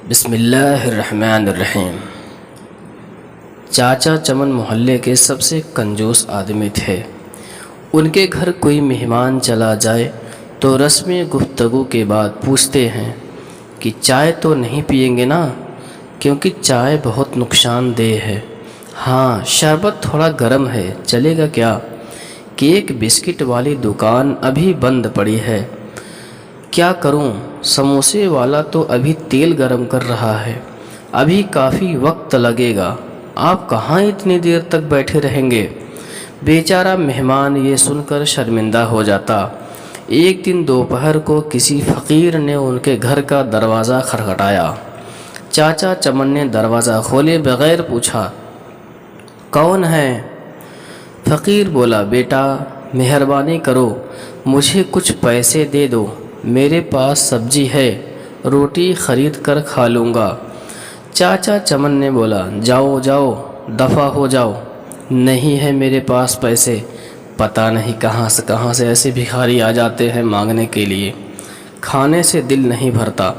بسم اللہ الرحمن الرحیم۔ چاچا چمن محلے کے سب سے کنجوس آدمی تھے۔ ان کے گھر کوئی مہمان چلا جائے تو رسم گفتگو کے بعد پوچھتے ہیں کہ چائے تو نہیں پئیں گے نا، کیونکہ چائے بہت نقصان دہ ہے۔ ہاں، شربت تھوڑا گرم ہے، چلے گا کیا؟ کیک بسکٹ والی دکان ابھی بند پڑی ہے، کیا کروں؟ سموسے والا تو ابھی تیل گرم کر رہا ہے، ابھی کافی وقت لگے گا، آپ کہاں اتنی دیر تک بیٹھے رہیں گے؟ بیچارہ مہمان یہ سن کر شرمندہ ہو جاتا۔ ایک دن دوپہر کو کسی فقیر نے ان کے گھر کا دروازہ کھٹکھٹایا۔ چاچا چمن نے دروازہ کھولے بغیر پوچھا، کون ہے؟ فقیر بولا، بیٹا مہربانی کرو، مجھے کچھ پیسے دے دو، میرے پاس سبزی ہے، روٹی خرید کر کھا لوں گا۔ چاچا چمن نے بولا، جاؤ جاؤ، دفع ہو جاؤ، نہیں ہے میرے پاس پیسے۔ پتہ نہیں کہاں سے ایسے بھکاری آ جاتے ہیں مانگنے کے لیے، کھانے سے دل نہیں بھرتا۔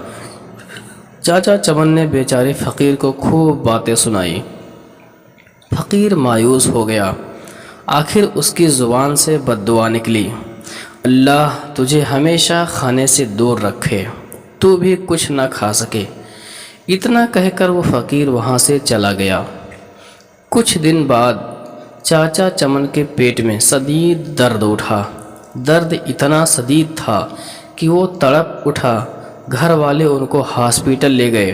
چاچا چمن نے بیچارے فقیر کو خوب باتیں سنائی۔ فقیر مایوس ہو گیا۔ آخر اس کی زبان سے بد دعا نکلی، اللہ تجھے ہمیشہ کھانے سے دور رکھے، تو بھی کچھ نہ کھا سکے۔ اتنا کہہ کر وہ فقیر وہاں سے چلا گیا۔ کچھ دن بعد چاچا چمن کے پیٹ میں شدید درد اٹھا۔ درد اتنا شدید تھا کہ وہ تڑپ اٹھا۔ گھر والے ان کو ہاسپٹل لے گئے۔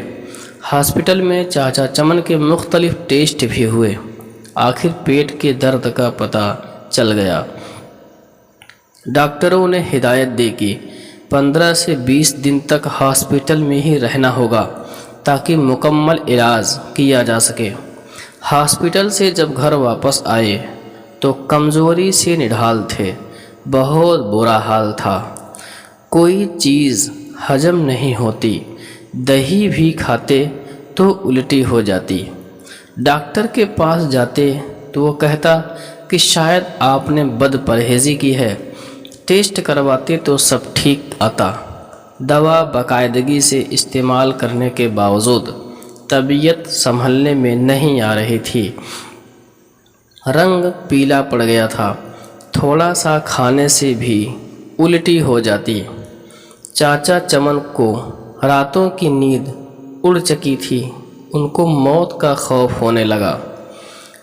ہاسپٹل میں چاچا چمن کے مختلف ٹیسٹ بھی ہوئے۔ آخر پیٹ کے درد کا پتہ چل گیا۔ ڈاکٹروں نے ہدایت دی کہ 15 سے 20 دن تک ہاسپٹل میں ہی رہنا ہوگا تاکہ مکمل علاج کیا جا سکے۔ ہاسپٹل سے جب گھر واپس آئے تو کمزوری سے نڈھال تھے، بہت برا حال تھا، کوئی چیز ہضم نہیں ہوتی، دہی بھی کھاتے تو الٹی ہو جاتی۔ ڈاکٹر کے پاس جاتے تو وہ کہتا کہ شاید آپ نے بد پرہیزی کی ہے، ٹیسٹ کرواتے تو سب ٹھیک آتا۔ دوا باقاعدگی سے استعمال کرنے کے باوجود طبیعت سنبھلنے میں نہیں آ رہی تھی، رنگ پیلا پڑ گیا تھا، تھوڑا سا کھانے سے بھی الٹی ہو جاتی۔ چاچا چمن کو راتوں کی نیند اڑ چکی تھی، ان کو موت کا خوف ہونے لگا۔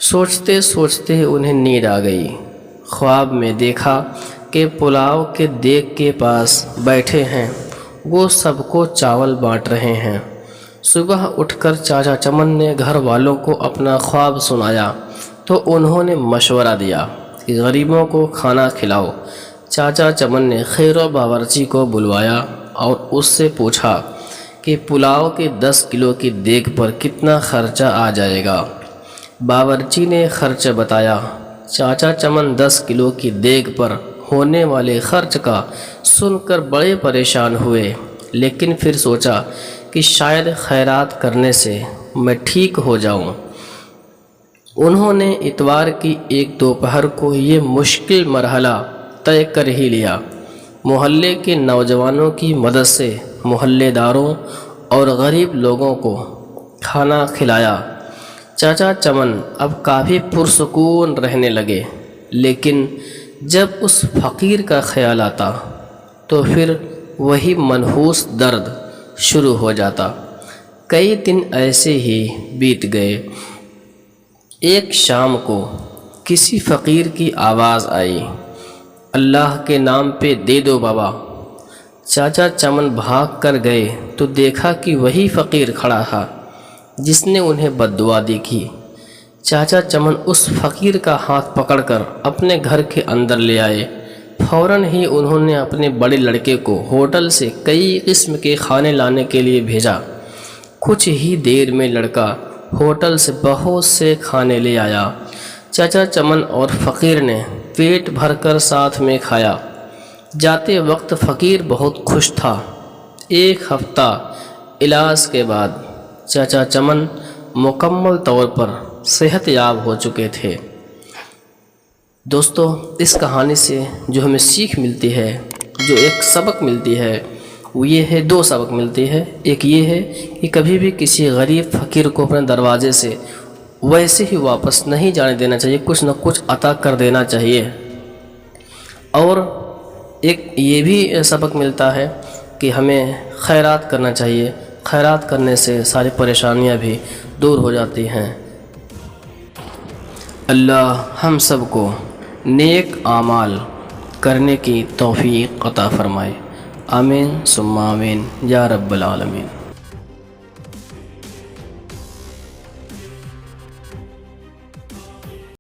سوچتے سوچتے انہیں نیند آ گئی۔ خواب میں دیکھا کہ پلاؤ کے دیگ کے پاس بیٹھے ہیں، وہ سب کو چاول بانٹ رہے ہیں۔ صبح اٹھ کر چاچا چمن نے گھر والوں کو اپنا خواب سنایا تو انہوں نے مشورہ دیا کہ غریبوں کو کھانا کھلاؤ۔ چاچا چمن نے خیرو باورچی کو بلوایا اور اس سے پوچھا کہ پلاؤ کے 10 کلو کی دیگ پر کتنا خرچہ آ جائے گا۔ باورچی نے خرچ بتایا۔ چاچا چمن 10 کلو کی دیگ پر ہونے والے خرچ کا سن کر بڑے پریشان ہوئے، لیکن پھر سوچا کہ شاید خیرات کرنے سے میں ٹھیک ہو جاؤں۔ انہوں نے اتوار کی ایک دوپہر کو یہ مشکل مرحلہ طے کر ہی لیا۔ محلے کے نوجوانوں کی مدد سے محلے داروں اور غریب لوگوں کو کھانا کھلایا۔ چاچا چمن اب کافی پرسکون رہنے لگے، لیکن جب اس فقیر کا خیال آتا تو پھر وہی منحوس درد شروع ہو جاتا۔ کئی دن ایسے ہی بیت گئے۔ ایک شام کو کسی فقیر کی آواز آئی، اللہ کے نام پہ دے دو بابا۔ چاچا چمن بھاگ کر گئے تو دیکھا کہ وہی فقیر کھڑا تھا جس نے انہیں بد دعا دی تھی۔ چاچا چمن اس فقیر کا ہاتھ پکڑ کر اپنے گھر کے اندر لے آئے۔ فوراً ہی انہوں نے اپنے بڑے لڑکے کو ہوٹل سے کئی قسم کے کھانے لانے کے لیے بھیجا۔ کچھ ہی دیر میں لڑکا ہوٹل سے بہت سے کھانے لے آیا۔ چاچا چمن اور فقیر نے پیٹ بھر کر ساتھ میں کھایا۔ جاتے وقت فقیر بہت خوش تھا۔ ایک ہفتہ علاج کے بعد چاچا چمن مکمل طور پر صحت یاب ہو چکے تھے۔ دوستو، اس کہانی سے جو ہمیں سیکھ ملتی ہے، جو ایک سبق ملتی ہے، وہ یہ ہے، دو سبق ملتے ہیں۔ ایک یہ ہے کہ کبھی بھی کسی غریب فقیر کو اپنے دروازے سے ویسے ہی واپس نہیں جانے دینا چاہیے، کچھ نہ کچھ عطا کر دینا چاہیے۔ اور ایک یہ بھی سبق ملتا ہے کہ ہمیں خیرات کرنا چاہیے، خیرات کرنے سے ساری پریشانیاں بھی دور ہو جاتی ہیں۔ اللہ ہم سب کو نیک اعمال کرنے کی توفیق عطا فرمائے، آمین ثم آمین یا رب العالمین۔